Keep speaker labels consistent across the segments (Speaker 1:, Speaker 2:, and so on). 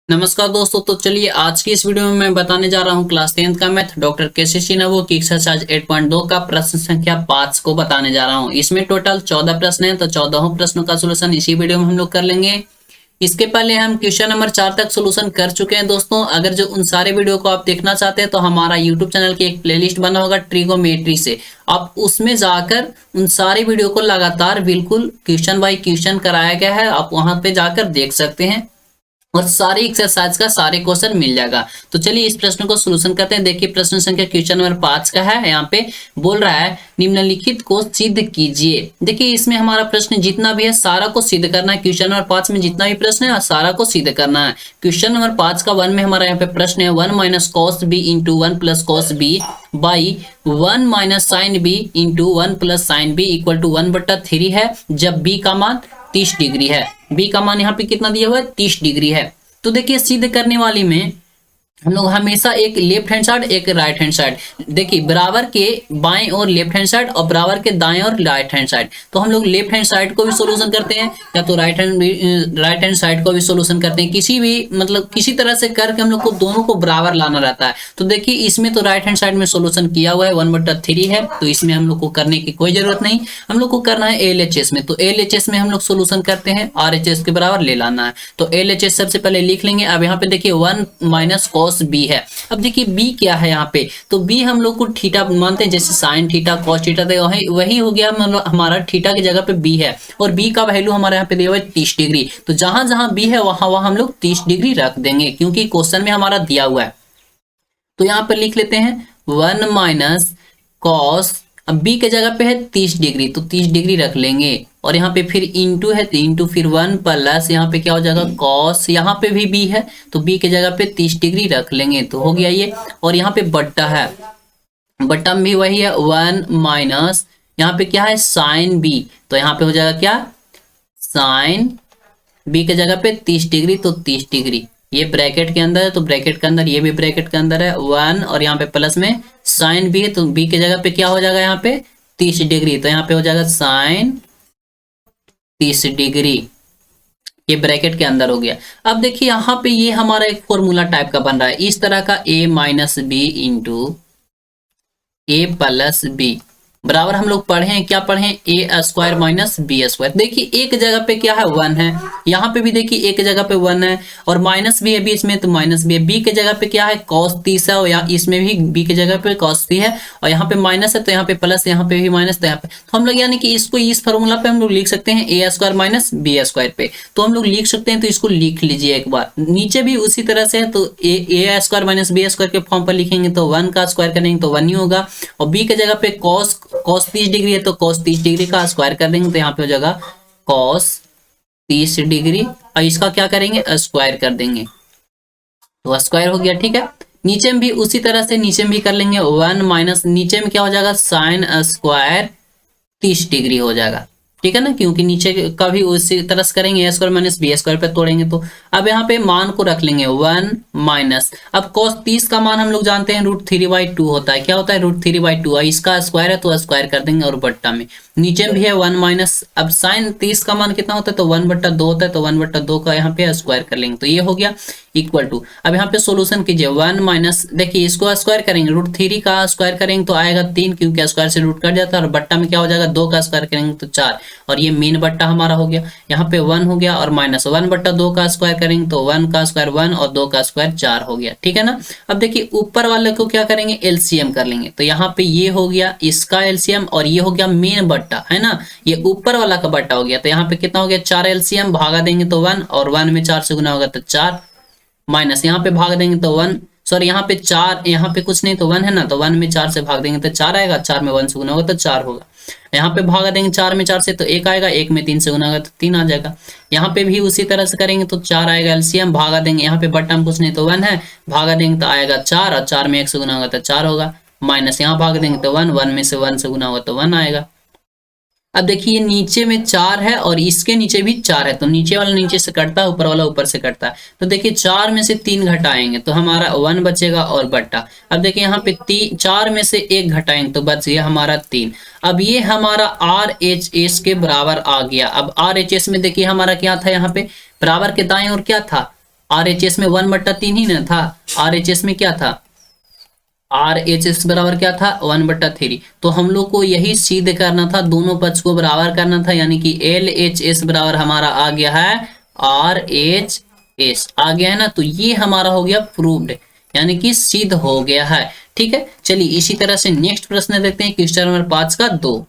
Speaker 1: नमस्कार दोस्तों। तो चलिए आज की इस वीडियो में मैं बताने जा रहा हूँ क्लास 10th का मैथ डॉक्टर केसीसी नवो की एक्सरसाइज 8.2 का प्रश्न संख्या 5 को बताने जा रहा हूँ। इसमें टोटल 14 प्रश्न हैं, तो 14 प्रश्नों का सोल्यूशन इसी वीडियो में हम लोग कर लेंगे। इसके पहले हम क्वेश्चन नंबर 4 तक सोल्यूशन कर चुके हैं दोस्तों। अगर जो उन सारे वीडियो को आप देखना चाहते हैं तो हमारा यूट्यूब चैनल की एक प्लेलिस्ट बना होगा ट्रिगोमेट्री से, आप उसमें जाकर उन सारे वीडियो को लगातार बिल्कुल क्वेश्चन बाय क्वेश्चन कराया गया है, आप वहां पे जाकर देख सकते हैं और सारी एक्सरसाइज का सारे क्वेश्चन मिल जाएगा। तो चलिए इस प्रश्न को सोल्यूशन करते हैं। देखिए प्रश्न संख्या क्वेश्चन नंबर 5 का है। यहाँ पे बोल रहा है निम्नलिखित को सिद्ध कीजिए। देखिए इसमें हमारा प्रश्न जितना भी है सारा को सिद्ध करना है। क्वेश्चन नंबर 5 में जितना भी प्रश्न है सारा को सिद्ध करना है। क्वेश्चन नंबर 5 का 1 में हमारा यहाँ पे प्रश्न है 1 minus cos B into 1 plus cos B by 1 minus sine B into 1 plus sine B equal to 1/3 है, जब बी का मान 30 डिग्री है। बी का मान यहाँ पे कितना दिया हुआ है 30 डिग्री है। तो देखिए सिद्ध करने वाली में हम लोग हमेशा एक लेफ्ट हैंड साइड एक राइट हैंड साइड, देखिए बराबर के बाएं और लेफ्ट हैंड साइड और बराबर के दाएं और राइट हैंड साइड, तो हम लोग लेफ्ट हैंड साइड को भी सोल्यूशन करते हैं या तो राइट हैंड साइड को भी सोल्यूशन करते हैं। किसी भी मतलब किसी तरह से करके हम लोग को दोनों को बराबर लाना रहता है। तो देखिए इसमें तो राइट हैंड साइड में सोल्यूशन किया हुआ है 1/3 है, तो इसमें हम लोग को करने की कोई जरूरत नहीं। हम लोग को करना है एलएचएस में, तो एलएचएस में हम लोग सोल्यूशन करते हैं आरएचएस के बराबर ले लाना है। तो एलएचएस सबसे पहले लिख लेंगे। अब यहाँ पे देखिए 1 माइनस कॉस बी है। अब देखिए बी क्या है यहाँ पे, तो बी हम लोग को थीटा मानते हैं, जैसे साइन थीटा कॉस थीटा, तो वही हो गया मतलब हमारा थीटा की जगह पे बी है और बी का वैल्यू हमारे यहाँ पे दिया हुआ है 30 डिग्री। तो जहां जहां बी है वहां वहां हम लोग 30 डिग्री रख देंगे क्योंकि क्वेश्चन में हमारा दिया हुआ है। तो यहाँ पर लिख लेते हैं 1 माइनस कॉस, अब बी के जगह पे है 30 डिग्री तो 30 डिग्री रख लेंगे और यहाँ पे फिर इंटू है तो इंटू फिर 1 प्लस यहाँ पे क्या हो जाएगा कॉस, यहाँ पे भी बी है तो बी के जगह पे 30 डिग्री रख लेंगे तो हो गया ये। और यहाँ पे बट्टा है, बट्टा में भी वही है 1 माइनस यहाँ पे क्या है साइन बी, तो यहाँ पे हो जाएगा क्या साइन बी के जगह पे 30 डिग्री तो 30 डिग्री, ये ब्रैकेट के अंदर है तो ब्रैकेट के अंदर, ये भी ब्रैकेट के अंदर है 1 और यहाँ पे प्लस में साइन बी है तो बी के जगह पे क्या हो जाएगा यहाँ पे 30 डिग्री, तो यहाँ पे हो जाएगा साइन 30 डिग्री, ये ब्रैकेट के अंदर हो गया। अब देखिए यहाँ पे ये हमारा एक फॉर्मूला टाइप का बन रहा है इस तरह का a minus B into A plus B बराबर हम लोग पढ़े हैं क्या पढ़े हैं A square minus B square. देखिए एक जगह पे क्या है 1 है, यहाँ पे भी देखिए एक जगह पे 1 है और माइनस भी है बीच में तो माइनस भी है। बी के जगह पे क्या है cos 30 है और यहाँ इसमें भी बी के जगह पे cos 3 है और यहाँ पे माइनस है तो यहाँ पे प्लस, यहाँ पे भी माइनस, तो यहाँ पे तो हम लोग यानी कि इसको इस फॉर्मूला पे हम लोग लिख सकते हैं A square minus B square पे, तो हम लोग लिख सकते हैं। तो इसको लिख लीजिए एक बार, नीचे भी उसी तरह से है तो ए स्क्वायर माइनस बी स्क्वायर के फॉर्म पर लिखेंगे तो 1 का स्क्वायर करेंगे तो 1 ही होगा और बी के जगह पे cos 30 डिग्री है तो cos 30 डिग्री का स्क्वायर कर देंगे तो यहाँ पे हो जाएगा cos 30 डिग्री और इसका क्या करेंगे स्क्वायर कर देंगे तो स्क्वायर हो गया। ठीक है, नीचे में भी उसी तरह से नीचे में भी कर लेंगे 1 माइनस नीचे में क्या हो जाएगा साइन स्क्वायर 30 डिग्री हो जाएगा। ठीक है ना, क्योंकि नीचे का भी उसी तरह से करेंगे ए स्क्वायर माइनस बी स्क्वायर पे तोड़ेंगे। तो अब यहाँ पे मान को रख लेंगे 1 माइनस, अब cos 30 का मान हम लोग जानते हैं √3/2 होता है, क्या होता है √3/2, इसका स्क्वायर है तो स्क्वायर कर देंगे और बट्टा में नीचे में भी है 1 माइनस, अब साइन 30 का मान कितना होता है तो 1/2 होता है तो 1/2 का यहाँ पे स्क्वायर कर लेंगे तो ये हो गया इक्वल टू। अब यहाँ पे सोल्यूशन कीजिए 1 माइनस, देखिए इसको स्क्वायर करेंगे √3 का स्क्वायर करेंगे तो आएगा 3 क्योंकि स्क्वायर से रूट कट जाता है और बट्टा में क्या हो जाएगा 2 का स्क्वायर करेंगे तो 4 और ये मेन बट्टा हमारा हो गया। यहाँ पे 1 हो गया और माइनस 1/2 का स्क्वायर करेंगे तो 1 का स्क्वायर 1 और 2 का स्क्वायर 4 हो गया। ठीक है ना, अब देखिए ऊपर वाले को क्या करेंगे एलसीएम कर लेंगे तो यहाँ पे ये हो गया इसका एलसीएम और ये हो गया मेन बट्टा है ना, ये ऊपर वाला का बट्टा हो गया तो यहाँ पे कितना हो गया 4 एलसीएम भागा देंगे तो 1 और 1 में 4 से गुना होगा तो 4 माइनस यहाँ पे भाग देंगे तो 1, सॉरी यहाँ पे 4, यहाँ पे कुछ नहीं तो 1 है ना, तो 1 में 4 से भाग देंगे तो 4 आएगा, 4 में 1 से गुना होगा तो 4 होगा। यहाँ पे भागा देंगे 4 में 4 से तो 1 आएगा, 1 में 3 से गुना होगा तो 3 आ जाएगा। यहाँ पे भी उसी तरह से करेंगे तो 4 आएगा एलसीएम भागा देंगे, यहाँ पे बट्टा में कुछ नहीं तो 1 है भागा देंगे तो आएगा 4 और 4 में 1 से गुना होगा तो 4 होगा, माइनस यहाँ भाग देंगे तो 1, 1 में से 1 से गुना होगा तो 1 आएगा। अब देखिए नीचे में 4 है और इसके नीचे भी 4 है तो नीचे वाला नीचे से कटता है ऊपर वाला ऊपर से कटता है, तो देखिए 4 में से 3 घटाएंगे तो हमारा 1 बचेगा और बट्टा। अब देखिए यहाँ पे 4 में से 1 घटाएंगे तो बच गया हमारा 3। अब ये हमारा RHS के बराबर आ गया। अब RHS में देखिए हमारा क्या था, यहाँ पे बराबर के दाएं और क्या था RHS में 1/3 ही ना था, RHS में क्या था, RHS बराबर क्या था 1/3। तो हम लोग को यही सिद्ध करना था, दोनों पक्ष को बराबर करना था, यानी कि LHS बराबर हमारा आ गया है RHS आ गया है ना। तो ये हमारा हो गया प्रूव्ड, यानी कि सिद्ध हो गया है। ठीक है, चलिए इसी तरह से नेक्स्ट प्रश्न देखते हैं, क्वेश्चन नंबर 5 का 2।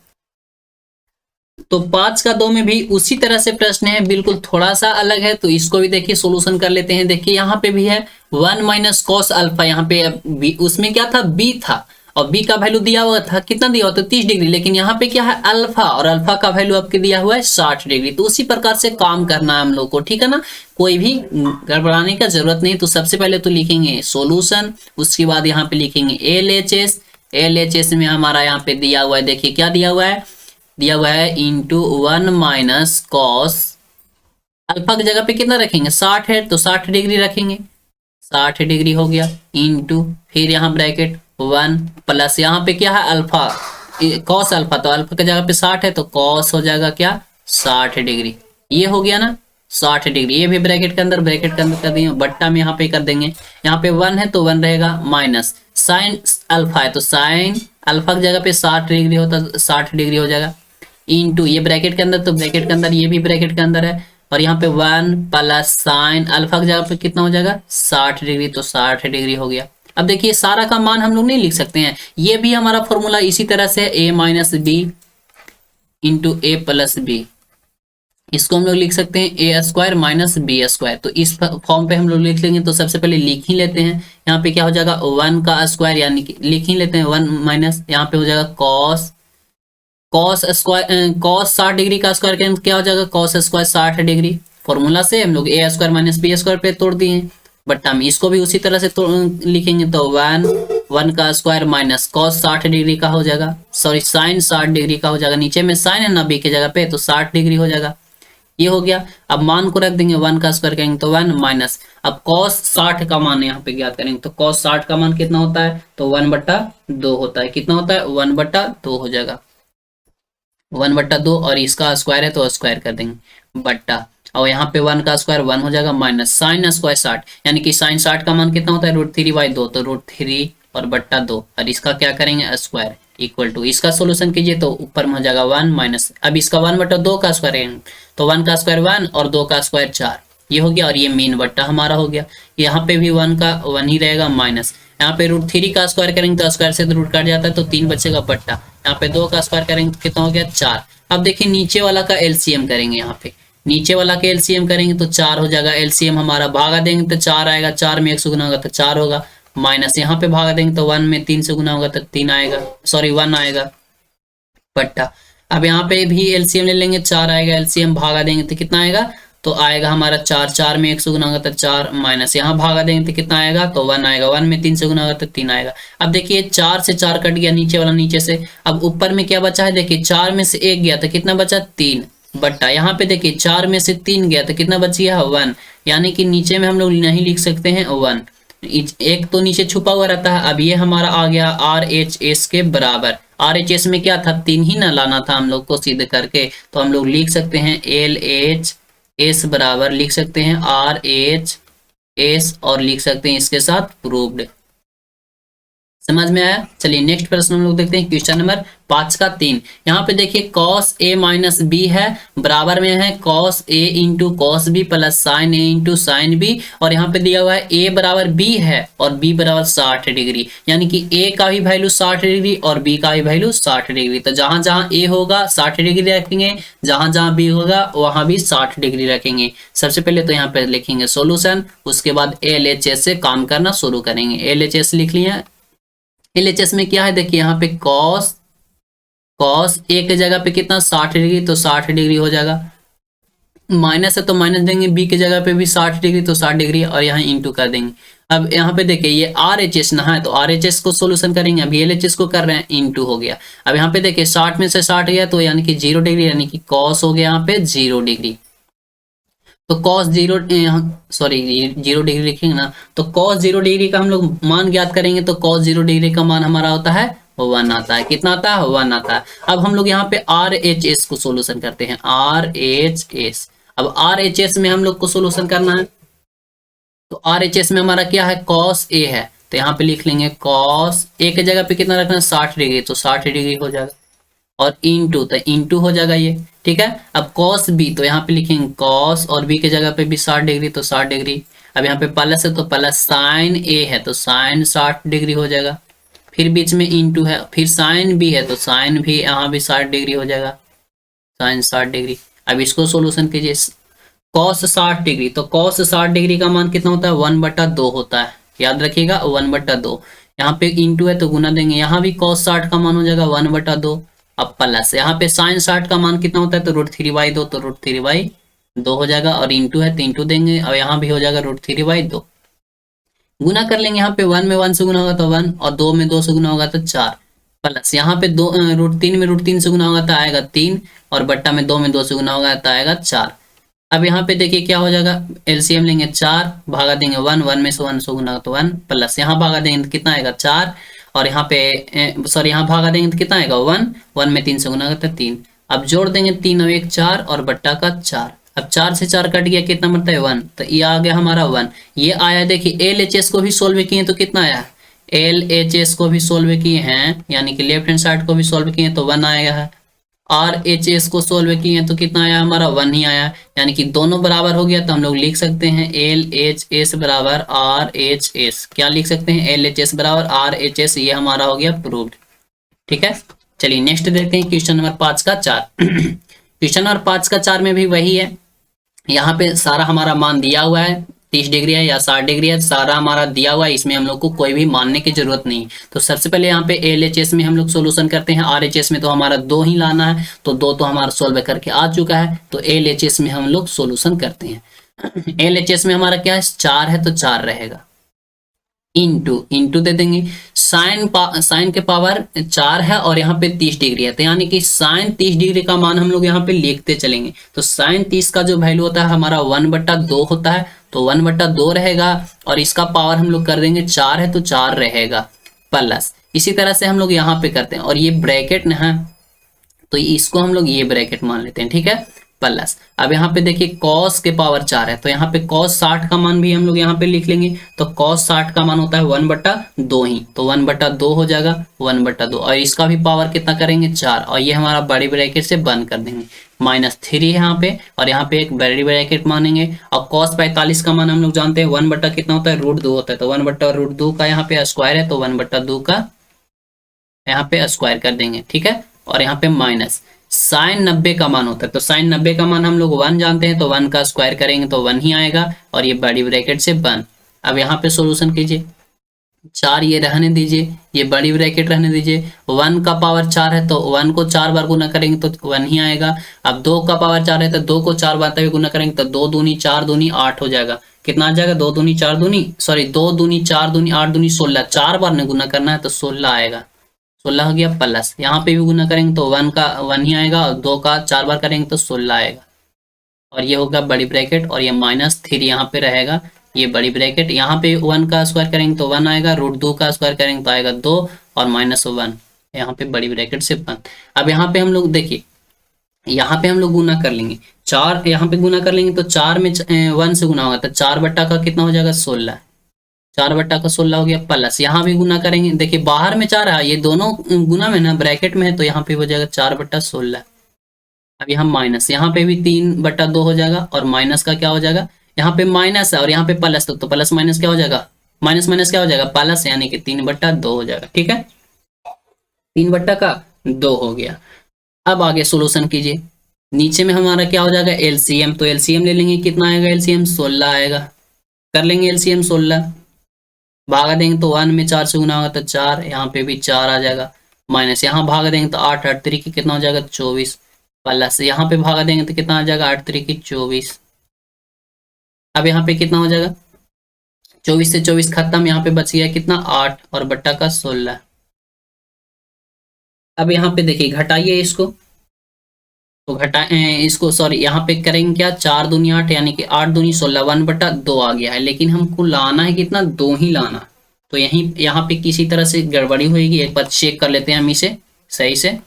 Speaker 1: तो 5 का 2 में भी उसी तरह से प्रश्न है, बिल्कुल थोड़ा सा अलग है, तो इसको भी देखिए सोल्यूशन कर लेते हैं। देखिए यहाँ पे भी है 1 माइनस कॉस अल्फा, यहाँ पे बी, उसमें क्या था बी था, और बी का वैल्यू दिया हुआ था, कितना दिया हुआ था 30 डिग्री, लेकिन यहाँ पे क्या है अल्फा, और अल्फा का वैल्यू आपके दिया हुआ है 60 डिग्री। तो उसी प्रकार से काम करना है हम लोग को, ठीक है ना, कोई भी गड़बड़ाने का जरूरत नहीं। तो सबसे पहले तो लिखेंगे सोल्यूशन, उसके बाद यहाँ पे लिखेंगे LHS। LHS में हमारा यहाँ पे दिया हुआ है, देखिए क्या दिया हुआ है, दिया हुआ है इंटू 1 माइनस कॉस अल्फा की जगह पे कितना रखेंगे 60 है, तो 60 डिग्री रखेंगे, 60 डिग्री हो गया, इंटू फिर यहाँ ब्रैकेट 1 प्लस यहाँ पे क्या है अल्फा, कॉस अल्फा, तो अल्फा की जगह पे 60 है, तो कॉस हो जाएगा क्या 60 डिग्री, ये हो गया ना 60 डिग्री। ये भी ब्रैकेट के अंदर, ब्रैकेट के अंदर कर देंगे, बट्टा में यहाँ पे कर देंगे, यहाँ पे 1 है तो 1 रहेगा, माइनस साइन अल्फा है तो साइन अल्फा की जगह पे 60 डिग्री होता, 60 डिग्री हो जाएगा, इंटू ये ब्रैकेट के अंदर, तो ब्रैकेट के अंदर ये भी ब्रैकेट के अंदर है, और यहाँ पे 1 प्लस साइन अल्फा की जगह पे कितना हो जाएगा 60 डिग्री, तो 60 डिग्री हो गया। अब देखिए सारा का मान हम लोग नहीं लिख सकते हैं, ये भी हमारा फॉर्मूला इसी तरह से a minus B into A plus B, इसको हम लोग लिख सकते हैं A square minus B square. तो इस फॉर्म पे हम लोग लिख लेंगे, तो सबसे पहले लिख ही लेते हैं, यहाँ पे क्या हो जाएगा 1 का स्क्वायर, यानी कि लिख ही लेते हैं 1 माइनस, यहाँ पे हो जाएगा cos, cos square, cos 60 degree का स्क्वायर करेंगे क्या हो जाएगा कॉस स्क्वायर 60 डिग्री, फॉर्मूला से हम लोग ए स्क्वायर माइनस बी स्क्वायर पे तोड़ दिए हैं, बट हम इसको भी उसी तरह से लिखेंगे, तो 1 का स्क्वायर माइनस कॉस 60 डिग्री का हो जाएगा, सॉरी साइन 60 डिग्री का हो जाएगा, नीचे में साइन है ना बी की जगह पे, तो 60 डिग्री हो जाएगा, ये हो गया। अब मान को रख देंगे 1 का स्क्वायर करेंगे तो 1 माइनस, अब cos 60 का मान यहाँ पे ज्ञात करेंगे, तो cos 60 का मान कितना होता है, तो 1/2 होता है, कितना होता है 1/2 हो जाएगा, 1/2, और इसका स्क्वायर है तो स्क्वायर कर देंगे बट्टा, और यहाँ पे 1 का स्क्वायर 1 हो जाएगा, माइनस साइन स्क्वायर 60, यानी कि साइन 60 का मान कितना होता है √3/2, तो √3 और बट्टा 2, और इसका क्या करेंगे स्क्वायर इक्वल टू, इसका सोल्यूशन कीजिए तो ऊपर में हो जाएगा 1 माइनस, अब इसका 1/2 का स्क्वायर है, तो 1 का स्क्वायर 1 और 2 का स्क्वायर 4, ये हो गया, और ये मीन बट्टा हमारा हो गया। यहाँ पे भी 1 का 1 ही रहेगा, माइनस यहाँ पे √3 का स्क्वायर करेंगे तो स्क्वायर से तो रूट कट जाता है, तो 3 बचेगा बट्टा, यहाँ पे 2 का स्क्वायर करेंगे तो कितना हो गया 4। अब देखिए नीचे वाला का एलसीएम करेंगे, यहाँ पे नीचे वाला का एलसीएम करेंगे तो 4 हो जाएगा, एलसीएम हमारा भागा देंगे तो 4 आएगा, 4 में 1 से गुना होगा तो 4 होगा, माइनस यहाँ पे भागा देंगे तो 1 में 3 से गुना होगा तो 3 आएगा, सॉरी 1 आएगा बट्टा। अब यहाँ पे भी एलसीएम ले लेंगे, 4 आएगा, एलसीएम भागा देंगे तो कितना आएगा, तो आएगा हमारा 4, 4 में 1 से गुना होगा तो 4, माइनस यहाँ भागा देंगे तो कितना आएगा, तो 1 आएगा, 1 में 3 से गुना होगा तो 3 आएगा। अब देखिए 4 से 4 कट गया, नीचे वाला नीचे से, अब ऊपर में क्या बचा है, देखिए 4 में से 1 गया तो कितना बचा 3 बट्टा, यहाँ पे देखिए 4 में से 3 गया तो कितना बच गया 1, यानी कि नीचे में हम लोग नहीं लिख सकते हैं 1, एक तो नीचे छुपा हुआ रहता है। अब ये हमारा आ गया RHS के बराबर, RHS में क्या था 3 ही ना लाना था हम लोग को सीधे करके, तो हम लोग लिख सकते हैं LHS बराबर लिख सकते हैं RHS, और लिख सकते हैं इसके साथ प्रूव्ड। समझ में आया। चलिए नेक्स्ट प्रश्न हम लोग देखते हैं, क्वेश्चन नंबर 5 का 3। यहाँ पे देखिए cos a माइनस बी है, बराबर में है cos a into cos B plus sine a into sine B, और यहाँ पे दिया हुआ है a बराबर b है और b बराबर 60 डिग्री, यानी कि a का भी वैल्यू 60 डिग्री और b का भी वैल्यू 60 डिग्री। तो जहां जहां a होगा 60 डिग्री रखेंगे, जहां जहां b होगा वहां भी 60 डिग्री रखेंगे। सबसे पहले तो यहाँ पे लिखेंगे सोल्यूशन, उसके बाद LHS से काम करना शुरू करेंगे। LHS लिख लिया, LHS में क्या है देखिए यहाँ पे cos a की जगह पे कितना 60 डिग्री, तो 60 डिग्री हो जाएगा, माइनस है तो माइनस देंगे, b की जगह पे भी 60 डिग्री तो 60 डिग्री, और यहाँ इंटू कर देंगे। अब यहाँ पे देखिए ये RHS ना है तो RHS को सोल्यूशन करेंगे, अभी LHS को कर रहे हैं, इंटू हो गया। अब यहाँ पे देखिए 60 में से 60 गया तो यानी कि 0 डिग्री, यानी कि cos हो गया यहाँ पे 0 डिग्री, तो cos 0 सॉरी 0 डिग्री लिखेंगे ना, तो cos 0 डिग्री का हम लोग मान ज्ञात करेंगे, तो cos 0 डिग्री का मान हमारा होता है 1 आता है, कितना आता है 1 आता है। अब हम लोग यहाँ पे RHS को सोल्यूशन करते हैं, RHS। अब RHS में हम लोग को सोल्यूशन करना है, तो RHS में हमारा क्या है, cos A है, तो यहाँ पे लिख लेंगे cos A के जगह पे कितना रखना है 60 डिग्री, तो 60 डिग्री हो जाएगा, और इंटू तो इंटू हो जाएगा ये, ठीक है। अब cos B, तो यहाँ पे लिखेंगे cos, और B के जगह पे भी 60 डिग्री, तो 60 डिग्री। अब यहाँ पे प्लस है तो प्लस sin A है तो sin 60 डिग्री हो जाएगा, फिर बीच में इंटू है, फिर sin B है तो sin भी यहाँ भी 60 डिग्री हो जाएगा, sin 60 डिग्री। अब इसको सोल्यूशन कीजिए, cos 60 डिग्री, तो cos 60 डिग्री का मान कितना होता है 1/2 होता है, याद रखिएगा 1/2। यहाँ पे इंटू है तो गुना देंगे, यहाँ भी cos 60 का मान हो जाएगा 1/2। अब प्लस यहाँ पे sin 60 का मान कितना होता है तो √3/2, तो √3/2 हो जाएगा, और इंटू है तो इंटू देंगे, और यहाँ भी हो जाएगा √3/2। गुना कर लेंगे, यहाँ पे 1 में 1 से गुना होगा तो 1, और 2 में 2 से गुना होगा तो 4, प्लस यहाँ पे √3 में √3 से गुना होगा तो आएगा 3, और बट्टा में 2 में 2 से गुना होगा तो आएगा 4। अब यहाँ पे देखिए क्या हो जाएगा, एलसीएम लेंगे 4, भागा देंगे 1, 1 में से 1 से गुना तो 1, प्लस यहाँ भागा देंगे तो कितना आएगा 4, और यहाँ पे सॉरी यहाँ भागा देंगे तो कितना आएगा 1, 1 में 3 से गुना तो 3। अब जोड़ देंगे 3 और 1 4, और बट्टा का 4। अब 4 से 4 कट गया, कितना बनता है 1, तो ये आ गया हमारा 1। ये आया, देखिए LHS को भी सोल्व किए तो कितना आया, LHS को भी सोल्व किए हैं, यानी कि लेफ्ट हैंड साइड को भी सोल्व किए तो 1 आएगा है। RHS को सोल्व किए हैं तो कितना आया हमारा 1 ही आया, यानी कि दोनों बराबर हो गया, तो हम लोग लिख सकते हैं LHS बराबर RHS। क्या लिख सकते हैं, LHS बराबर RHS, ये हमारा हो गया प्रूव्ड, ठीक है। चलिए नेक्स्ट देखते हैं क्वेश्चन नंबर 5 का 4। क्वेश्चन नंबर 5 का 4 में भी वही है, यहाँ पे सारा हमारा मान दिया हुआ है, 30 डिग्री है या 60 डिग्री है, सारा हमारा दिया हुआ है, इसमें हम लोग को कोई भी मानने की जरूरत नहीं। तो सबसे पहले यहाँ पे LHS में हम लोग सोल्यूशन करते हैं, RHS में तो हमारा 2 ही लाना है, तो 2 तो हमारा सोल्व करके आ चुका है, तो LHS में हम लोग सोल्यूशन करते हैं। LHS में हमारा क्या है 4 है तो 4 रहेगा, इंटू दे देंगे, साइन के पावर 4 है, और यहाँ पे 30 डिग्री है, तो यानी कि साइन 30 डिग्री का मान हम लोग यहाँ पे लिखते चलेंगे। तो साइन 30 का जो वैल्यू होता है हमारा 1/2 होता है, तो 1/2 रहेगा, और इसका पावर हम लोग कर देंगे 4 है तो 4 रहेगा, प्लस इसी तरह से हम लोग यहाँ पे करते हैं, और ये ब्रैकेट ना है तो इसको हम लोग ये ब्रैकेट मान लेते हैं, ठीक है, प्लस। अब यहाँ पे देखिए cos के पावर 4 है, तो यहाँ पे cos 60 का मान भी हम लोग यहाँ पे लिख लेंगे, तो cos 60 का मान होता है 1/2 ही, तो 1/2 हो जाएगा, 1/2, और इसका भी पावर कितना करेंगे 4, और ये हमारा बड़ी ब्रैकेट से बंद कर देंगे, -3 है यहाँ पे, और यहाँ पे एक बड़ी ब्रैकेट मानेंगे, और cos 45 का मान हम लोग जानते हैं 1 कितना होता है √2 होता है, तो 1/√2 का यहाँ पे स्क्वायर है, तो 1/2 का यहाँ पे स्क्वायर कर देंगे, ठीक है, और यहाँ पे माइनस साइन 90 का मान होता है, तो साइन 90 का मान हम लोग 1 जानते हैं, तो 1 का स्क्वायर करेंगे तो 1 ही आएगा, और ये बड़ी ब्रैकेट से 1। अब यहाँ पे सोल्यूशन कीजिए, 4 ये रहने दीजिए, ये बड़ी ब्रैकेट रहने दीजिए, 1 का पावर 4 है तो 1 को 4 बार गुना करेंगे तो 1 ही आएगा। अब 2 का पावर 4 है तो 2 को 4 बार तभी गुना करेंगे तो 2 दूनी 4 दूनी 8 हो जाएगा। कितना आ जाएगा 2 दूनी 4 दूनी 2 दूनी 4 दूनी 8 दूनी 16, 4 बार ने गुना करना है तो 16 आएगा, 16 हो गया, प्लस यहाँ पे भी गुना करेंगे तो 1 का 1 ही आएगा, और 2 का 4 बार करेंगे तो 16 आएगा, और ये होगा बड़ी ब्रैकेट, और ये -3 यहाँ पे रहेगा, ये बड़ी ब्रैकेट, यहाँ पे 1 का स्क्वायर करेंगे तो 1 आएगा, √2 का स्क्वायर करेंगे तो आएगा 2, और -1 यहाँ पे बड़ी ब्रैकेट से 1। अब यहाँ पे हम लोग देखिए, यहाँ पे हम लोग गुना कर लेंगे, 4 यहाँ पे गुना कर लेंगे तो 4 में 1 से गुना होगा, तो 4 बट्टा का कितना हो जाएगा 16, 4/16 हो गया, प्लस यहाँ भी गुना करेंगे, देखिए बाहर में 4 है, ये दोनों गुना में ना ब्रैकेट में है, तो यहाँ पे हो जाएगा 4/16। अब यहाँ माइनस, यहाँ पे भी 3/2 हो जाएगा, और माइनस का क्या हो जाएगा, यहाँ पे माइनस है और यहाँ पे प्लस, तो प्लस माइनस क्या हो जाएगा, माइनस माइनस क्या हो जाएगा प्लस, यानी कि 3/2 हो जाएगा, ठीक है, 3/2 हो गया। अब आगे सोल्यूशन कीजिए, नीचे में हमारा क्या हो जाएगा एलसीएम, तो एलसीएम ले लेंगे, कितना आएगा एलसीएम 16 आएगा, कर लेंगे एलसीएम 16, भागा देंगे तो 1 में 4 से गुना होगा तो 4, यहाँ पे भी 4 आ जाएगा, माइनस यहाँ भागा देंगे तो 8 8 3 कितना हो जाएगा 24, प्लस यहाँ पे भागा देंगे तो कितना आ जाएगा 8 3 24। अब यहाँ पे कितना हो जाएगा 24 से 24 खत्म, यहाँ पे बच गया कितना 8, और बट्टा का 16। अब यहाँ पे देखिए घटाइए इसको, तो इसको सॉरी यहाँ पे करेंगे क्या 4 दूनी 8, यानी कि 8 दूनी 16, 1/2 आ गया है, लेकिन हमको लाना है कितना 2 ही लाना, तो यहाँ पे किसी तरह से गड़बड़ी होगी, एक बार चेक कर लेते हैं हम इसे सही से।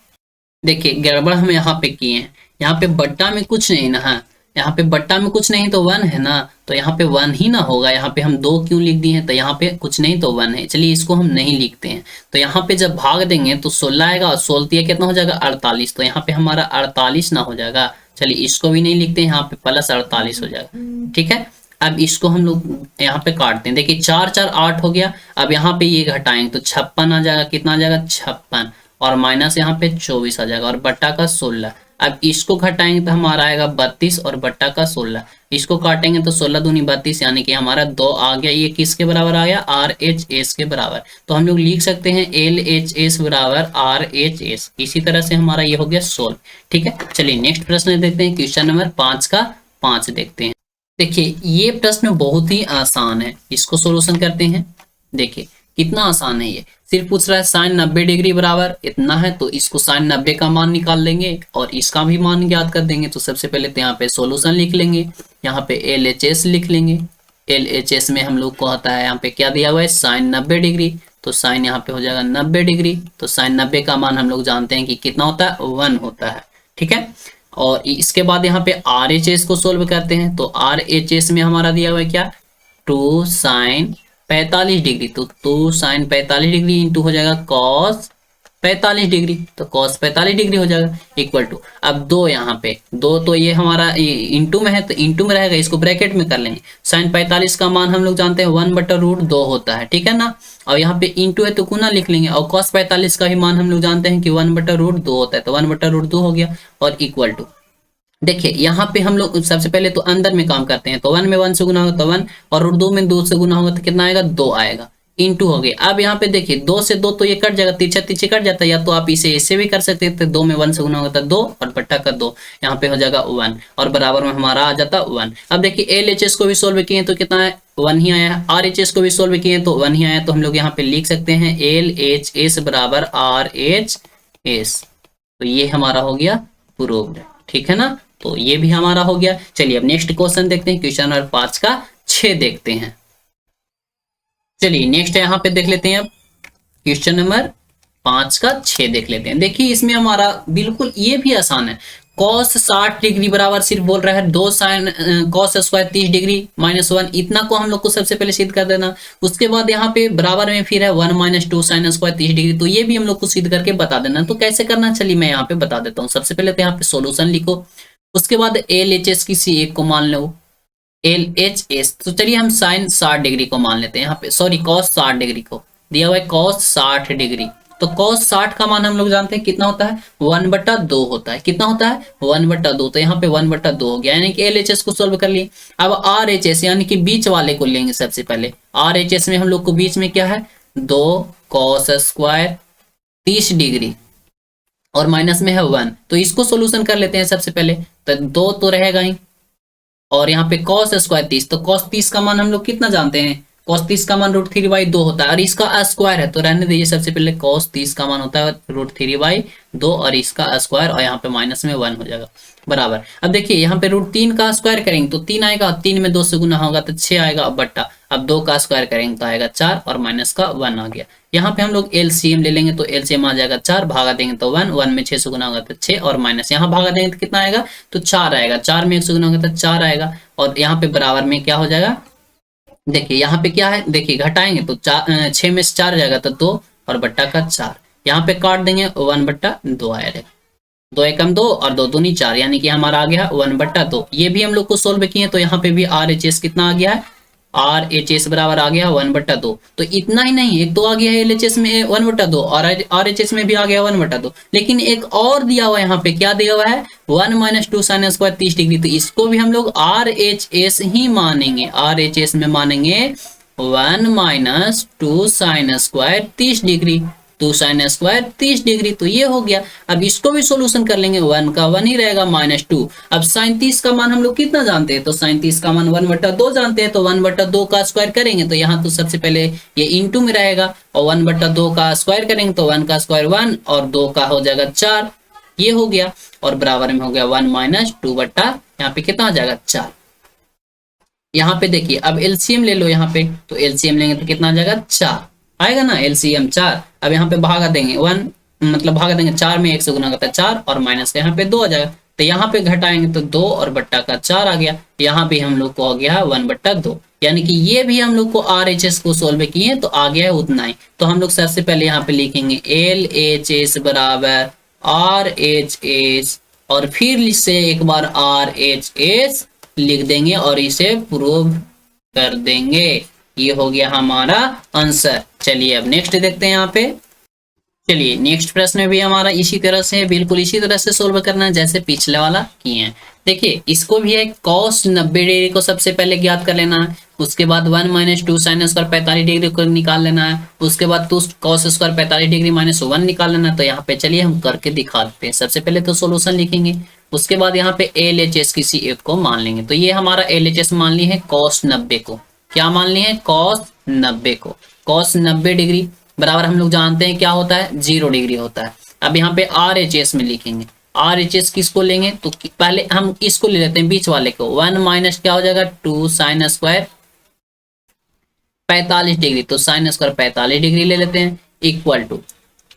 Speaker 1: देखिए गड़बड़ हम यहाँ पे किए हैं, यहाँ पे बट्टा में कुछ नहीं ना है, यहाँ पे बट्टा में कुछ नहीं तो 1 है ना, तो यहाँ पे 1 ही ना होगा। यहाँ पे हम 2 क्यों लिख दिए हैं, तो यहाँ पे कुछ नहीं तो 1 है। चलिए इसको हम नहीं लिखते हैं। तो यहाँ पे जब भाग देंगे तो 16 आएगा और 16 कितना हो जाएगा 48, तो यहाँ पे हमारा 48 ना हो जाएगा। चलिए इसको भी नहीं लिखते हैं, यहाँ पे प्लस 48 हो जाएगा। ठीक है, अब इसको हम लोग यहाँ पे काटते हैं। देखिए 4 4 8 हो गया। अब यहाँ पे ये घटाएंगे तो 56 आ जाएगा। कितना आ जाएगा 56, और माइनस यहाँ पे 24 आ जाएगा, और बट्टा का 16। अब इसको घटाएंगे तो हमारा आएगा 32 और बट्टा का 16। इसको काटेंगे तो 16 दूनी 32, यानी कि हमारा 2 आ गया। ये किसके बराबर आ गया, RHS के बराबर। तो हम लोग लिख सकते हैं LHS बराबर RHS। इसी तरह से हमारा ये हो गया सोल्व। ठीक है, चलिए नेक्स्ट प्रश्न देखते हैं। क्वेश्चन नंबर 5 का 5 देखते हैं। देखिए ये प्रश्न बहुत ही आसान है, इसको सोल्यूशन करते हैं। देखिए कितना आसान है, ये सिर्फ पूछ रहा है साइन 90 डिग्री बराबर इतना है, तो इसको साइन 90 का मान निकाल लेंगे और इसका भी मान ज्ञात कर देंगे। तो सबसे पहले तो यहाँ पे सोल्यूशन लिख लेंगे, यहाँ पे LHS लिख लेंगे। LHS में हम लोग को आता है, यहाँ पे क्या दिया हुआ है साइन 90 डिग्री, तो साइन यहाँ पे हो जाएगा 90 डिग्री। तो साइन 90 का मान हम लोग जानते हैं कि कितना होता है 1 होता है। ठीक है, और इसके बाद यहाँ पे RHS को सोल्व करते हैं। तो RHS में हमारा दिया हुआ है क्या 2 साइन 45 डिग्री, तो 2 साइन 45 डिग्री इंटू हो जाएगा कॉस 45 डिग्री, तो कॉस 45 डिग्री हो जाएगा इक्वल टू। अब 2 यहाँ पे 2 तो ये हमारा इंटू में है तो इंटू में रहेगा, इसको ब्रैकेट में कर लेंगे। साइन 45 का मान हम लोग जानते हैं 1/√2 होता है। ठीक है ना, और यहाँ पे इंटू है तो गुना लिख लेंगे, और कॉस 45 का भी मान हम लोग जानते हैं कि 1/√2 होता है, तो 1/√2 हो गया और इक्वल टू। देखिए यहाँ पे हम लोग सबसे पहले तो अंदर में काम करते हैं, तो 1 में 1 से गुना होगा तो 1, और √2 में 2 से गुना होगा तो कितना आएगा 2 आएगा, इंटू हो गया। अब यहाँ पे देखिए 2 से 2 तो ये कट जाएगा, तिरछा तिरछे कट जाता है, या तो आप इसे ऐसे भी कर सकते थे, 2 में 1 से गुना होगा तो 2 और बट्टा का 2, यहाँ पे हो जाएगा 1 और बराबर में हमारा आ जाता 1। अब देखिए LHS को भी सोल्व किए तो कितना है 1 ही आया, RHS को भी सोल्व किए तो 1 ही आया, तो हम लोग यहाँ पे लिख सकते हैं LHS बराबर RHS। तो ये हमारा हो गया प्रूव्ड। ठीक है ना, तो ये भी हमारा हो गया। चलिए अब नेक्स्ट क्वेश्चन देखते हैं, क्वेश्चन नंबर 5 का 6 देखते हैं। चलिए नेक्स्ट यहाँ पे देख लेते हैं, अब क्वेश्चन नंबर 5 का 6 देख लेते हैं। देखिए इसमें हमारा बिल्कुल ये भी आसान है, कॉस 60 डिग्री बराबर सिर्फ बोल रहा है 2 साइन कॉस स्क्वायर 30 डिग्री -1, इतना को हम लोग को सबसे पहले सिद्ध कर देना। उसके बाद यहाँ पे बराबर में फिर है 1 - 2 साइन स्क्वायर 30 डिग्री, तो ये भी हम लोग को सिद्ध करके बता देना। तो कैसे करना, चलिए मैं यहाँ पे बता देता हूँ। सबसे पहले तो यहाँ पे सोल्यूशन लिखो, उसके बाद LHS किसी एक को मान लो LHS। तो चलिए हम साइन 60 डिग्री को मान लेते हैं, यहाँ पे सॉरी कॉस 60 डिग्री को दिया हुआ है कॉस 60 डिग्री। तो cos 60 का मान हम लोग जानते हैं कितना होता है 1/2 होता है। कितना होता है 1/2, तो यहाँ पे 1/2 हो गया, यानी कि LHS को सोल्व कर लिए। अब RHS यानी कि बीच वाले को लेंगे। सबसे पहले RHS में हम लोग को बीच में क्या है 2 cos स्क्वायर 30 डिग्री और माइनस में है 1, तो इसको सोल्यूशन कर लेते हैं सबसे पहले। तो 2 तो रहेगा ही, और यहाँ पे cos स्क्वायर 30, तो cos 30 का मान हम लोग कितना जानते हैं, cos 30 का मान √3/2 होता है, और इसका स्क्वायर है तो रहने दीजिए। सबसे पहले cos 30 का मान होता है √3/2 और इसका स्क्वायर, और यहाँ पे माइनस में 1 हो जाएगा बराबर। अब देखिए यहाँ पे √3 का स्क्वायर करेंगे तो 3 आएगा, 3 में 2 से गुना होगा तो 6 आएगा बट्टा। अब 2 का स्क्वायर करेंगे तो आएगा 4 और माइनस का 1 आ गया। यहाँ पे हम लोग LCM ले लेंगे तो LCM आ जाएगा 4, भागा देंगे तो 1, 1 में 6 से गुना होगा तो 6 और माइनस यहाँ भागा देंगे तो कितना आएगा तो 4 आएगा, 4 में 1 से गुना होगा तो 4 आएगा, और यहाँ पे बराबर में क्या हो जाएगा। देखिए यहाँ पे क्या है, देखिए घटाएंगे तो 6 में से 4 जाएगा तो 2 और बट्टा का 4, यहाँ पे काट देंगे 1/2 आएगा, 2 एकम 2 और 2 दूनी 4, यानी कि हमारा आ गया 1/2। ये भी हम लोग को सोल्व किए तो यहाँ पे भी RHS कितना आ गया है, RHS बराबर आ गया 1/2। तो इतना ही नहीं, एक तो आ गया है LHS में 1/2 और RHS में भी आ गया 1/2, लेकिन एक और दिया हुआ है यहाँ पे, क्या दिया हुआ है 1 - 2 साइन स्क्वायर 30 डिग्री, तो इसको भी हम लोग RHS ही मानेंगे। RHS में मानेंगे 1 - 2 sine square 30 degree, 2 sine square 30 degree, तो ये हो गया। अब इसको भी सोल्यूशन कर लेंगे, 1 का 1 ही रहेगा -2। अब साइन 30 का मान हम लोग कितना जानते हैं, तो साइन 30 का मान 1/2 जानते हैं, तो 1/2 का स्क्वायर करेंगे तो यहाँ तो सबसे पहले ये इंटू में रहेगा, और 1/2 का स्क्वायर करेंगे तो 1 का स्क्वायर 1 और 2 का हो जाएगा 4, ये हो गया, और बराबर में हो गया 1 - 2 बट्टा यहाँ पे कितना हो जाएगा 4। यहाँ पे देखिए अब LCM ले लो, यहाँ पे तो LCM लेंगे तो कितना आ जाएगा 4 आएगा ना, LCM 4। अब यहाँ पे भागा देंगे 1, मतलब भागा देंगे 4 में 1 से गुना करता है 4 और माइनस का यहाँ पे 2 आ जाएगा, तो यहाँ पे घटाएंगे तो 2 और बट्टा का 4 आ गया। यहाँ पे हम लोग को आ गया 1/2, यानी कि ये भी हम लोग को RHS को सोल्व किए तो आ गया है उतना ही। तो हम लोग सबसे पहले यहाँ पे लिखेंगे LHS बराबर RHS और फिर इससे एक बार RHS लिख देंगे और इसे प्रूव कर देंगे। ये हो गया हमारा आंसर। चलिए अब नेक्स्ट देखते हैं यहाँ पे। चलिए नेक्स्ट प्रश्न में भी हमारा इसी तरह से है, बिल्कुल इसी तरह से सोल्व करना है जैसे पिछले वाला किए हैं। देखिए इसको भी है cos 90 डिग्री को सबसे पहले ज्ञात कर लेना है, उसके बाद 1 - 2 sin स्क्वायर 45 डिग्री को निकाल लेना है, उसके बाद 2 cos स्क्वायर 45 डिग्री -1 निकाल लेना है। तो यहाँ पे चलिए हम करके दिखा देते हैं। सबसे पहले तो सोल्यूशन लिखेंगे, उसके बाद यहाँ पे LHS किसी एक को मान लेंगे। तो ये हमारा LHS मान ली है cos 90 को। क्या मान ली है? cos 90 को। cos 90 डिग्री बराबर हम लोग जानते हैं क्या होता है, 0 डिग्री होता है। अब यहाँ पे RHS में लिखेंगे, RHS किसको लेंगे तो पहले हम इसको ले लेते हैं बीच वाले को। 1 माइनस क्या हो जाएगा 2 sin स्क्वायर 45 डिग्री, तो sin स्क्वायर 45 डिग्री ले लेते हैं इक्वल टू।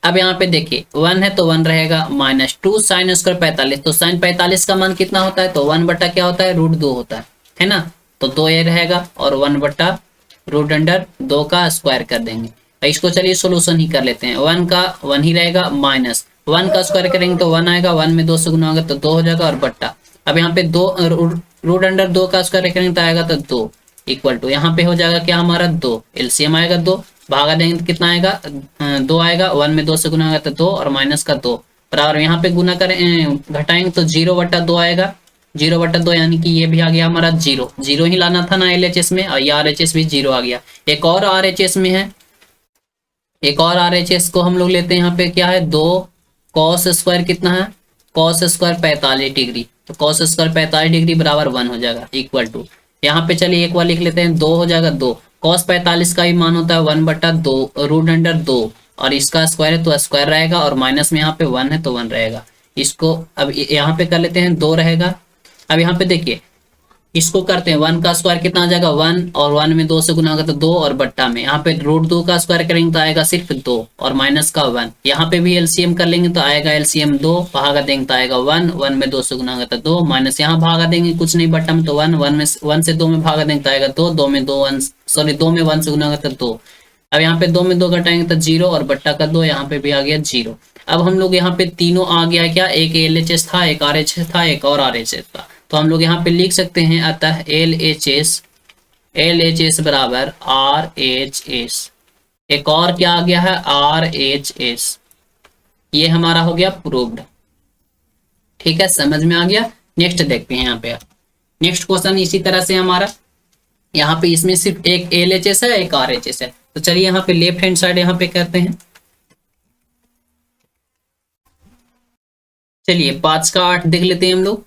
Speaker 1: अब यहाँ पे देखिए 1 है तो 1 रहेगा -2 sin स्क्वायर 45, तो sin 45 का मान कितना होता है तो 1 बटा क्या होता है √2 होता है ना। तो 2 ये रहेगा और 1 बटा √2 का स्क्वायर कर देंगे। इसको चलिए सोल्यूशन ही कर लेते हैं। 1 का 1 ही रहेगा, माइनस 1 का स्क्वायर करेंगे तो 1 आएगा, 1 में 2 से गुना होगा तो 2 हो जाएगा और बट्टा। अब यहाँ पे 2 √2 का स्क्वायर करेंगे तो आएगा तो 2 इक्वल टू यहाँ पे हो जाएगा क्या हमारा 2, एलसीएम आएगा 2, भागा देंगे तो कितना आएगा 2 आएगा, 1 में 2 से गुना होगा तो 2 और माइनस का 2 बराबर यहाँ पे गुना करें घटाएंगे तो 0/2 आएगा, 0/2 यानी कि ये भी आ गया हमारा 0 ही लाना था ना LHS में, और ये RHS भी 0 आ गया। एक और RHS में है, एक और RHS को हम लोग लेते हैं। यहाँ पे क्या है 2 cos स्क्वायर कितना है cos स्क्वायर 45 डिग्री, तो cos स्क्वायर 45 डिग्री बराबर 1 हो जाएगा इक्वल टू। यहाँ पे चलिए एक बार लिख लेते हैं 2 हो जाएगा 2, cos 45 का भी मान होता है 1/2 √2 और इसका स्क्वायर है तो स्क्वायर रहेगा और माइनस में यहाँ पे 1 है तो 1 रहेगा। इसको अब यहाँ पे कर लेते हैं 2 रहेगा। अब यहाँ पे देखिए इसको करते हैं 1 का स्क्वायर कितना आ जाएगा 1 और 1 में 2 से गुना होगा तो 2 और बट्टा में यहाँ पे √2 का स्क्वायर करेंगे तो आएगा सिर्फ 2 और माइनस का 1। यहाँ पे भी एलसीएम कर लेंगे तो आएगा एलसीएम 2, भागा देंगे तो आएगा 1, 1 में 2 से गुना होगा तो 2 माइनस यहाँ भागा देंगे कुछ नहीं बट्टा में तो 1, 1 से 2 में भागा देंगे तो आएगा 2, 2 में 1 से गुना होगा तो 2। अब यहाँ पे 2 में 2 घटाएंगे तो 0 और बट्टा का 2, यहाँ पे भी आ गया 0। अब हम लोग यहाँ पे तीनों आ गया क्या, एक LHS था, एक RHS था, एक और RHS था, तो हम लोग यहाँ पे लिख सकते हैं अतः LHS बराबर RHS, एक और क्या आ गया है RHS, ये हमारा हो गया प्रूव्ड। ठीक है, समझ में आ गया। नेक्स्ट देखते हैं यहाँ पे, नेक्स्ट क्वेश्चन इसी तरह से हमारा यहाँ पे इसमें सिर्फ एक LHS है एक RHS है। तो चलिए यहाँ पे लेफ्ट हैंड साइड यहाँ पे करते हैं। चलिए 5 का 8 देख लेते हैं हम लोग।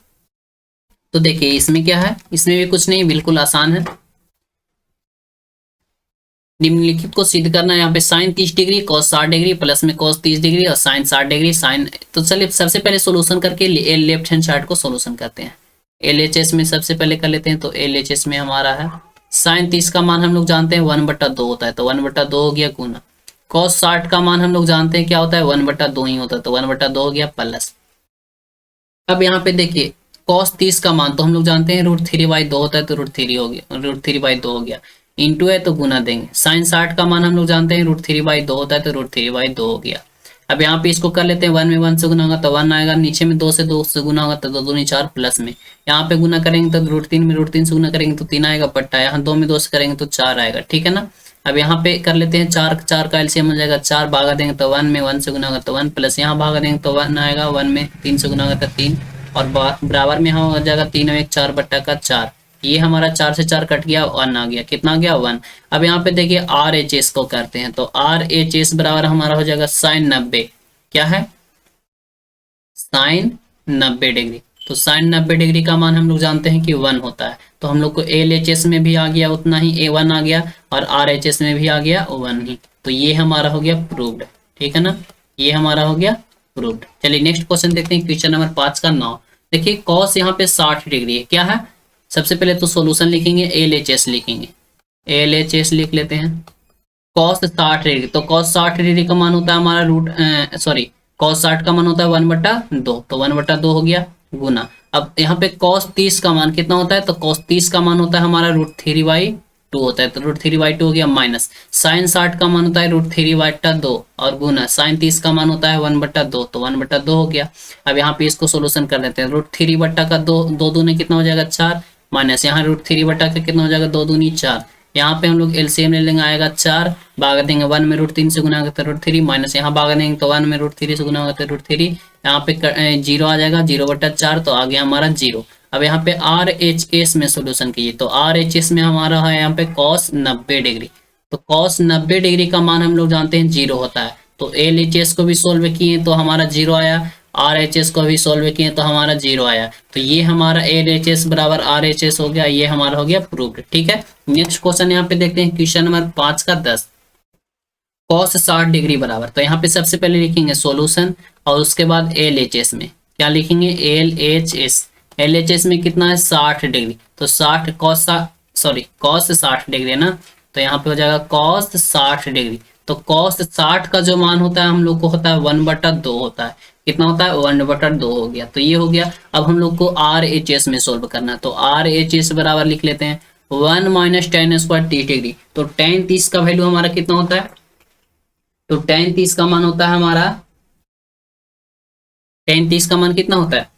Speaker 1: तो देखिए इसमें क्या है, इसमें भी कुछ नहीं, बिल्कुल आसान है। निम्नलिखित को सिद्ध करना है। यहाँ पे sin 30 degree cos 60 degree plus में cos 30 डिग्री और sin 60 डिग्री sin। तो चलिए सबसे पहले सोल्यूशन करके लेफ्ट हैंड साइड को सोल्यूशन करते हैं। LHS में सबसे पहले कर लेते हैं। तो LHS में हमारा है sin 30 का मान हम लोग जानते हैं 1/2 होता है, तो 1/2 हो गया गुना। cos 60 का मान हम लोग जानते हैं क्या होता है 1/2 ही होता है, तो 1/2 हो गया प्लस। अब यहाँ पे देखिए cos 30 का मान तो हम लोग जानते हैं √3/2 होता है, तो √3 हो गया, √3/2 हो गया, इंटू है तो गुना देंगे। sin 60 का मान हम लोग जानते हैं √3/2 होता है, तो √3/2 हो गया। अब यहाँ पे इसको कर लेते हैं 1 में 1 से गुना होगा तो 1 आएगा, नीचे में 2 से गुना होगा तो 2 दूनी 4 प्लस में यहाँ पे गुना करेंगे तो √3 में √3 से गुना करेंगे तो 3 आएगा पट्टा, यहाँ 2 में 2 से करेंगे तो 4 आएगा। ठीक है ना। अब यहाँ पे कर लेते हैं 4 का एलसीएम हो जाएगा 4, भागा देंगे तो 1 में 1 से गुना होगा तो 1 प्लस यहाँ भागा देंगे तो 1 आएगा, 1 में 3 से गुना होगा तो 3 और बराबर में यहाँ हो जाएगा 3 और 1 4 बट्टा का 4। ये हमारा 4 से 4 कट गया, 1 आ गया, कितना आ गया 1। अब यहाँ पे देखिए RHS को करते हैं। तो RHS बराबर हमारा हो जाएगा sin 90, क्या है sin 90 डिग्री। तो sin 90 डिग्री का मान हम लोग जानते हैं कि 1 होता है, तो हम लोग को LHS में भी आ गया उतना ही, A1 आ गया और RHS में भी आ गया 1 ही। तो ये हमारा हो गया प्रूव्ड। ठीक है ना, ये हमारा हो गया प्रूव्ड। चलिए नेक्स्ट क्वेश्चन देखते हैं, क्वेश्चन नंबर 5 का 9। देखिए cos यहाँ पे 60 डिग्री है, क्या है। सबसे पहले तो सॉल्यूशन लिखेंगे, LHS लिखेंगे, LHS लिख लेते हैं। cos 60 डिग्री, तो cos 60 डिग्री का मान होता है हमारा cos 60 का मान होता है 1/2, तो 1/2 हो गया। गुना। अब यहाँ पे cos 30 का मान कितना होता है, तो cos 30 का मान होता है हमारा √3/2 होता है, तो √3/2 हो गया, माइनस sin 60 का मान होता है √3/2 और गुना sin 30 का मान होता है 1/2, तो 1/2 हो गया। अब यहाँ पे इसको सोल्यूशन कर लेते हैं। √3/2 दो दूनी कितना हो जाएगा 4, माइनस यहाँ √3/का कितना हो जाएगा 2 दूनी 4। यहाँ पे हम लोग एलसीएम ले लेंगे, आएगा 4, भाग देंगे 1 में √3 से गुना करते √3, माइनस यहाँ भाग देंगे तो 1 में √3 से गुना करते √3, यहाँ पे 0 आ जाएगा, 0/4 तो आ गया हमारा 0। अब यहाँ पे RHS में सोल्यूशन कीजिए, तो RHS में हमारा है यहाँ पे cos 90 डिग्री, तो cos 90 डिग्री का मान हम लोग जानते हैं 0 होता है, तो LHS को भी सोल्व किए तो हमारा 0 आया, RHS को भी सोल्व किए तो हमारा 0 आया, तो ये हमारा LHS बराबर RHS हो गया, ये हमारा हो गया प्रूव्ड। ठीक है, नेक्स्ट क्वेश्चन यहाँ पे देखते हैं, क्वेश्चन नंबर 5 का 10, cos 60 डिग्री बराबर, तो यहाँ पे सबसे पहले लिखेंगे सॉल्यूशन और उसके बाद LHS में क्या लिखेंगे, LHS में कितना है 60 डिग्री, तो 60 cos 60 डिग्री है ना, तो यहाँ पे हो जाएगा cos 60 डिग्री, तो cos 60 का जो मान होता है हम लोग को होता है 1/2 होता है, कितना होता है 1/2 हो गया, तो ये हो गया। अब हम लोग को RHS में सोल्व करना है, तो RHS बराबर लिख लेते हैं 1 - tan² 30 डिग्री, तो tan 30 का वैल्यू हमारा कितना होता है, तो tan 30 का मान होता है हमारा, tan 30 का मान कितना होता है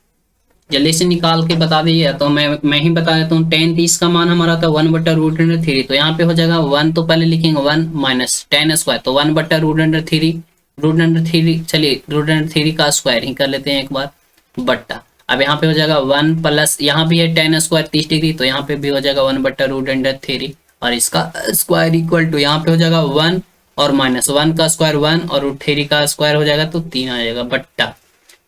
Speaker 1: जल्दी से निकाल के बता दीजिए, तो मैं ही बता देता हूँ। tan 30 का मान हमारा था 1/√3, तो यहाँ पे हो जाएगा 1, तो पहले लिखेंगे 1 माइनस tan², तो 1/√3, √3, चलिए √3 का स्क्वायर ही कर लेते हैं एक बार, बट्टा। अब यहाँ पे हो जाएगा 1 प्लस यहाँ भी है tan² 30 डिग्री, तो यहाँ पे भी हो जाएगा 1/√3 और इसका स्क्वायर इक्वल टू यहाँ पे हो जाएगा 1 और माइनस 1 का स्क्वायर 1 और √3 का स्क्वायर हो जाएगा तो 3 आ जाएगा, बट्टा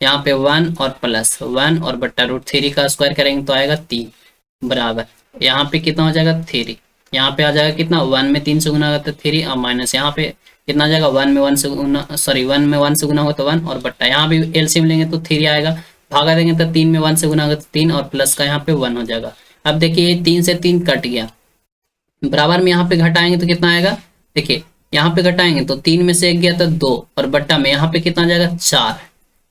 Speaker 1: यहाँ पे 1 और प्लस 1 और बट्टा √3 का स्क्वायर करेंगे तो आएगा 3 बराबर, यहाँ पे कितना हो जाएगा 3, यहाँ पे आ जाएगा कितना 1 में 3 से गुना होगा तो 3 और माइनस यहाँ पे कितना आ जाएगा 1 में 1 से गुना 1 से गुना होगा तो 1 और बट्टा यहाँ भी एलसीएम लेंगे तो 3 आएगा, भागा देंगे तो 3 में 1 से गुना होगा तो 3 और प्लस का यहाँ पे 1 हो जाएगा। अब देखिए 3 से 3 कट गया, बराबर में यहाँ पे घटाएंगे तो कितना आएगा, देखिए यहाँ पे घटाएंगे तो 3 में से 1 गया तो 2 और बट्टा में यहाँ पे कितना आ जाएगा 4।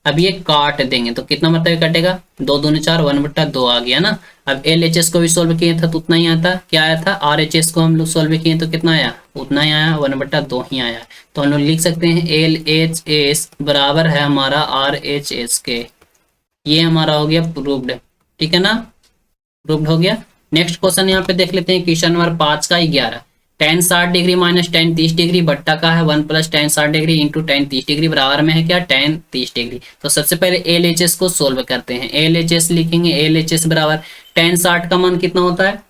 Speaker 1: अब ये काट देंगे तो कितना मतलब कटेगा 2 दूनी 4, 1/2 आ गया ना। अब LHS को भी सोल्व किए था तो उतना ही आता, क्या आया था, RHS को हम लोग सोल्व किए तो कितना आया, उतना ही आया, 1/2 ही आया। तो हम लोग लिख सकते हैं LHS बराबर है हमारा RHS के, ये हमारा हो गया प्रूव्ड। ठीक है ना, प्रूव्ड हो गया। नेक्स्ट क्वेश्चन यहाँ पे देख लेते हैं, क्वेश्चन नंबर 5 का 11, tan 60 degree minus tan 30 degree बट्टा का है 1 plus tan 60 degree into tan 30 degree बराबर में है क्या, tan 30 डिग्री। तो सबसे पहले LHS को सोल्व करते हैं, LHS लिखेंगे, LHS बराबर tan 60 का मान कितना होता है,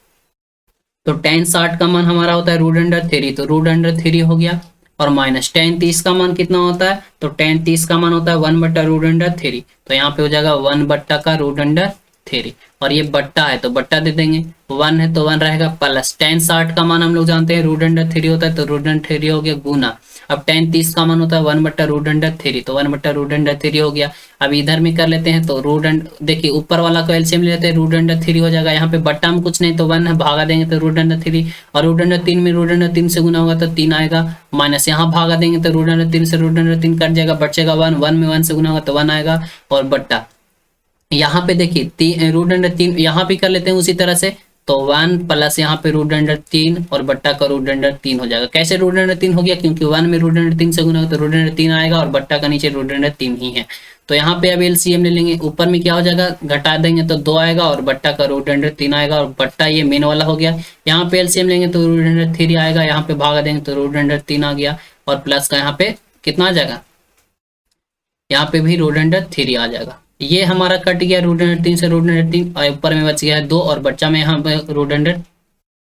Speaker 1: तो tan 60 का मान हमारा होता है √3, तो √3 हो गया, और माइनस tan 30 का मान कितना होता है, तो tan 30 का मान होता है 1/√3, तो यहाँ पे हो जाएगा 1/√3 और ये बट्टा है तो बट्टा दे देंगे, 1 है तो 1 रहेगा, प्लस tan 60 का मान हम लोग जानते हैं √3 होता है तो √3 हो गया गुना। अब tan 30 का मान होता है 1/√3, तो 1/√3 हो गया। अब इधर में कर लेते हैं तो देखिए ऊपर वाला को एलसीएम ले लेते हैं, √3 हो जाएगा, यहाँ पे बट्टा में कुछ नहीं तो 1 है, भागा देंगे तो √3 और √3 में √3 से गुना होगा तो 3 आएगा, माइनस यहाँ भागा देंगे तो √3 से √3 कट जाएगा, बचेगा 1, 1 में 1 से गुना होगा तो 1 आएगा, और बट्टा यहाँ पे देखिए √3 यहाँ पे कर लेते हैं उसी तरह से, तो 1 प्लस यहाँ पे √3 और बट्टा का √3 हो जाएगा। कैसे √3 हो गया, क्योंकि 1 में √3 से गुना तो √3 आएगा और बट्टा का नीचे √3 ही है। तो यहाँ पे अब एलसीएम ले लेंगे, ऊपर में क्या हो जाएगा घटा देंगे तो 2 आएगा और बट्टा का √3 आएगा, और बट्टा ये मेन वाला हो गया। यहाँ पे एलसीएम लेंगे तो √3 आएगा, यहाँ पे भागा देंगे तो √3 आ गया, और प्लस का यहाँ पे कितना आ जाएगा, यहाँ पे भी √3 आ जाएगा। ये हमारा कट गया √3 से √3 और ऊपर में बच गया है 2 और बच्चा में यहाँ पे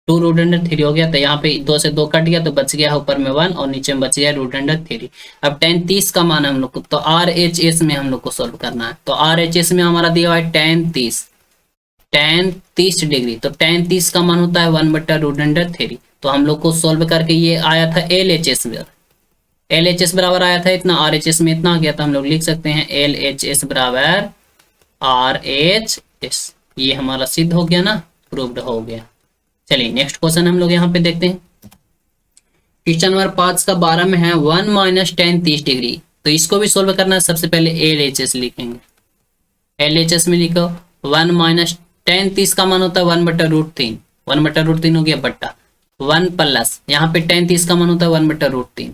Speaker 1: √3 हो गया, तो यहाँ पे 2 से 2 कट गया तो बच गया ऊपर में 1 और नीचे में बच गया √3। अब tan 30 का मान हम लोग को, तो RHS में हम लोग को सोल्व करना है, तो RHS में हमारा दिया हुआ है tan 30 डिग्री, तो tan 30 का मान होता है 1/√3, तो हम लोग को सोल्व करके ये आया था LHS बराबर आया था इतना, RHS में इतना आ गया, तो हम लोग लिख सकते हैं LHS बराबर RHS, ये हमारा सिद्ध हो गया ना, प्रूव्ड हो गया। चलिए नेक्स्ट क्वेश्चन हम लोग यहाँ पे देखते हैं, क्वेश्चन नंबर 5 का 12 में है 1 - tan 30 डिग्री, तो इसको भी सोल्व करना है। सबसे पहले LHS लिखेंगे, LHS में लिखो 1 माइनस tan 30 का मान होता है 1/√3, 1/√3 हो गया बट्टा 1 प्लस यहाँ पे tan 30 का मान होता है 1/√3।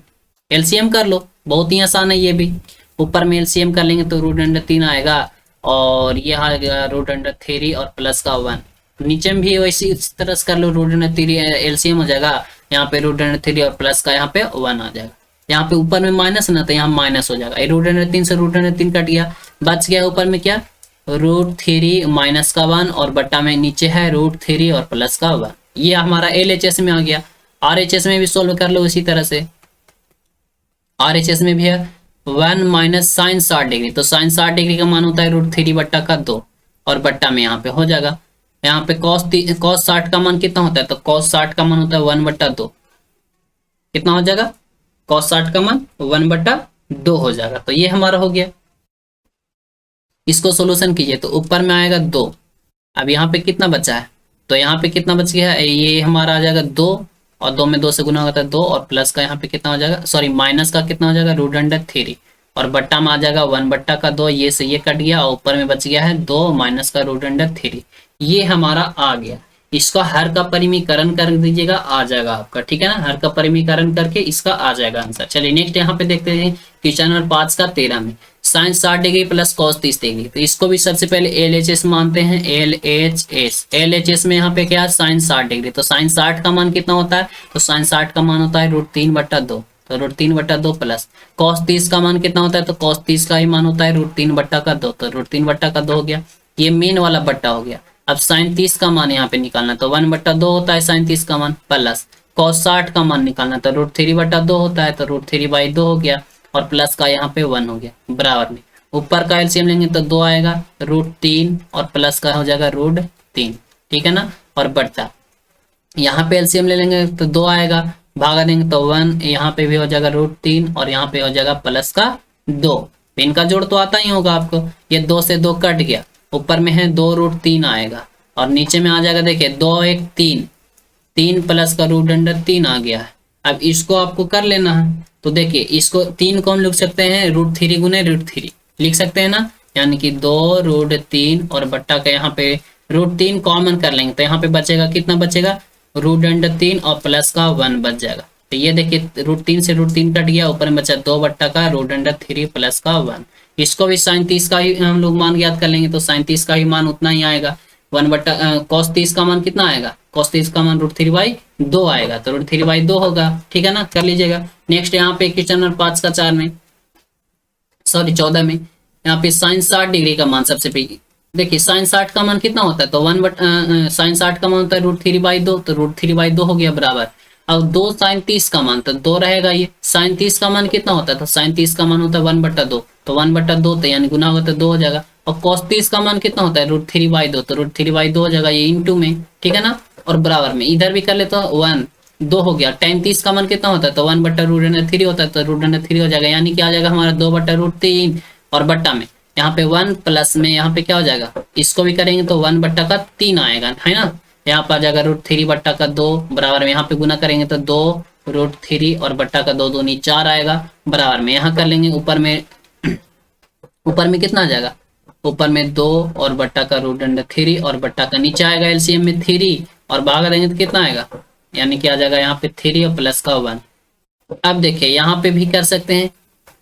Speaker 1: एलसीएम कर लो, बहुत ही आसान है ये भी। ऊपर में एलसीएम कर लेंगे तो √3 आएगा और ये आएगा √3 और प्लस का 1। नीचे में भी वैसे इस तरह से कर लो, √3 एलसीएम हो जाएगा, यहाँ पे √3 और प्लस का यहाँ पे 1 आ जाएगा। यहाँ पे ऊपर में माइनस ना, तो यहाँ माइनस हो जाएगा। √3 से √3 कट गया, बच गया ऊपर में क्या √3 माइनस का 1 और बट्टा में नीचे है √3 और प्लस का 1। ये हमारा LHS में आ गया। RHS में भी सोल्व कर लो इसी तरह से। RHS में भी है 1 माइनस साइन 60 डिग्री, तो साइन 60 डिग्री का मान होता है √3 बट्टा का 2 और बट्टा में यहाँ पे हो जाएगा। यहाँ पे cos 60 का मान कितना होता है, तो cos 60 का मान होता है 1/2। कितना हो जाएगा, cos 60 का मान 1/2 हो जाएगा। तो ये हमारा हो गया। इसको सोल्यूशन कीजिए तो ऊपर में आएगा 2। अब यहाँ पे कितना बचा है, तो यहाँ पे कितना बच गया है, ये हमारा आ जाएगा 2 और 2 में 2 से गुना होता है 2 और प्लस का यहाँ पे कितना हो जाएगा, सॉरी माइनस का कितना हो जाएगा √3 और बट्टा में आ जाएगा 1/2। ये से ये कट गया और ऊपर में बच गया है 2 माइनस का √3। ये हमारा आ गया। इसका हर का परिमीकरण कर दीजिएगा, आ जाएगा आपका, ठीक है ना। हर का परिमीकरण करके इसका आ जाएगा आंसर। चलिए नेक्स्ट यहाँ पे देखते हैं क्वेश्चन नंबर 5 का 13 में sine 60 degree plus cos 30 degree. तो इसको भी सबसे पहले LHS मानते हैं। LHS में यहाँ पे क्या है साइन 60 डिग्री, तो साइन 60 का मान कितना होता है, तो साइन 60 का मान होता है √3/2, तो √3/2 प्लस cos 30 का मान कितना होता है, तो cos 30 का ही मान होता है √3/2, तो √3/2 हो गया। ये मेन वाला बट्टा हो गया। अब साइन 30 का मान यहाँ पे निकालना, तो 1/2 होता है साइन 30 का मान, प्लस cos 60 का मान निकालना, तो √3/2 होता है, तो √3/2 हो गया और प्लस का यहाँ पे 1 हो गया बराबर में। ऊपर का एलसीएम लेंगे तो 2 आएगा, √3 और प्लस का हो जाएगा √3, ठीक है ना। और बट्टा यहाँ पे एलसीएम ले लेंगे तो 2 आएगा, भागा देंगे तो 1, यहाँ पे भी हो जाएगा √3 और यहाँ पे हो जाएगा प्लस का 2। इनका जोड़ तो आता ही होगा आपको। ये 2 से 2 कट गया, ऊपर में है 2√3 आएगा और नीचे में आ जाएगा, देखिए 2 1 3, 3 प्लस का √3 आ गया है। अब इसको आपको कर लेना है, तो देखिए इसको 3 को हम लिख सकते हैं √3 गुने √3 लिख सकते हैं ना, यानी कि 2√3 और बट्टा का यहाँ पे √3 कॉमन कर लेंगे तो यहाँ पे बचेगा कितना, बचेगा √3 और प्लस का 1 बच जाएगा। तो ये देखिए √3 से √3 कट गया, ऊपर में बचा 2 बट्टा का √3 प्लस का 1। इसको भी साइन 30 का ही हम लोग मान ज्ञात कर लेंगे, तो साइन 30 का ही मान उतना ही आएगा। cos 30 का मान कितना आएगा, cos 30 का मान √3/2 आएगा, तो √3/2 होगा, ठीक है ना, कर लीजिएगा। नेक्स्ट यहाँ पे क्वेश्चन नंबर 5 का 4 में, सॉरी 14 में, यहाँ पे साइन 60 डिग्री का मान सबसे पहले देखिए साइन 60 का मान कितना होता है, तो साइन 60 का मान होता है √3/2, तो √3/2 हो गया बराबर। अब 2 साइन 30 का मान, तो 2 रहेगा। ये साइन 30 का मान कितना होता है, तो साइन 30 का मान होता है 1/2, तो 1/2 तो यानी गुना होगा तो 2 हो जाएगा। और cos 30 का मान कितना होता है √3/2, तो √3/2 हो जाएगा, ये इंटू में, ठीक है ना। और बराबर में इधर भी कर ले तो 1 2 हो गया। tan 30 का मान कितना होता है, तो 1/√3 होता है, तो √3 हो जाएगा, यानी कि आ जाएगा हमारा 2/√3 और बट्टा में यहाँ पे 1 प्लस में यहाँ पे क्या हो जाएगा, इसको भी करेंगे तो 1/3 आएगा, है ना। यहाँ पर आ जाएगा √3/2 बराबर में, यहाँ पे गुना करेंगे तो 2√3 और बट्टा का 2 दूनी 4 आएगा बराबर में। यहाँ कर लेंगे ऊपर में कितना आ जाएगा, ऊपर में 2 और बट्टा का √3 और बट्टा का नीचे आएगा एलसीएम में 3 और भागा देंगे तो कितना आएगा, यानी कि आ जाएगा यहाँ पे 3 और प्लस का 1। अब देखिए यहाँ पे भी कर सकते हैं,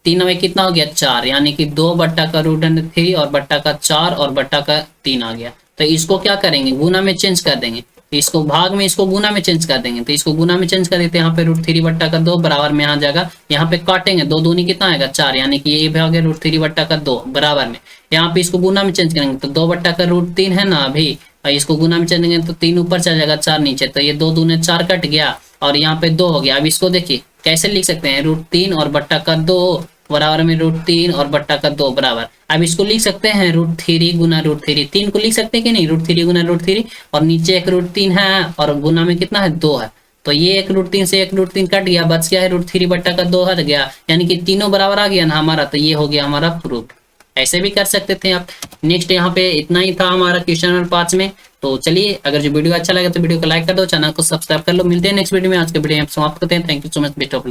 Speaker 1: 3 में कितना हो गया 4, यानी कि 2 बट्टा का √3 और बट्टा का 4 और बट्टा का 3 आ गया। तो इसको क्या करेंगे, गुना में चेंज कर देंगे, तो इसको भाग में इसको गुना में चेंज कर देंगे, तो इसको गुना में चेंज कर देते हैं। यहाँ पे √3/2 बराबर में आ जाएगा, यहाँ पे काटेंगे 2 दूनी कितना आएगा 4, यानी कि ये भी हो गया √3/2 बराबर में। यहाँ पे इसको गुना में चेंज करेंगे तो 2 बट्टा का √3 है ना अभी, और इसको गुना में चेंज करेंगे तो 3 ऊपर चल जाएगा 4 नीचे, तो ये 2 दूने 4 कट गया और यहाँ पे 2 हो गया। अब इसको देखिए कैसे लिख सकते हैं, √3 और बट्टा का 2 बराबर में √3 और बट्टा का 2 बराबर। अब इसको लिख सकते हैं √3 गुना √3, 3 को लिख सकते हैं कि नहीं, √3 गुना √3 और नीचे एक √3 है और गुना में कितना है 2 है, तो ये एक √3 से एक √3 कट गया, बच गया है √3/2 हट गया, यानी कि तीनों बराबर आ गया ना हमारा, तो ये हो गया हमारा प्रूफ। ऐसे भी कर सकते थे आप। नेक्स्ट यहाँ पे इतना ही था हमारा क्वेश्चन नंबर 5 में। तो चलिए अगर जो वीडियो अच्छा लगे तो वीडियो को लाइक कर दो, चैनल को सब्सक्राइब कर लो। मिलते हैं नेक्स्ट वीडियो में। आज के वीडियो समाप्त करते हैं। Thank you so much, best of luck.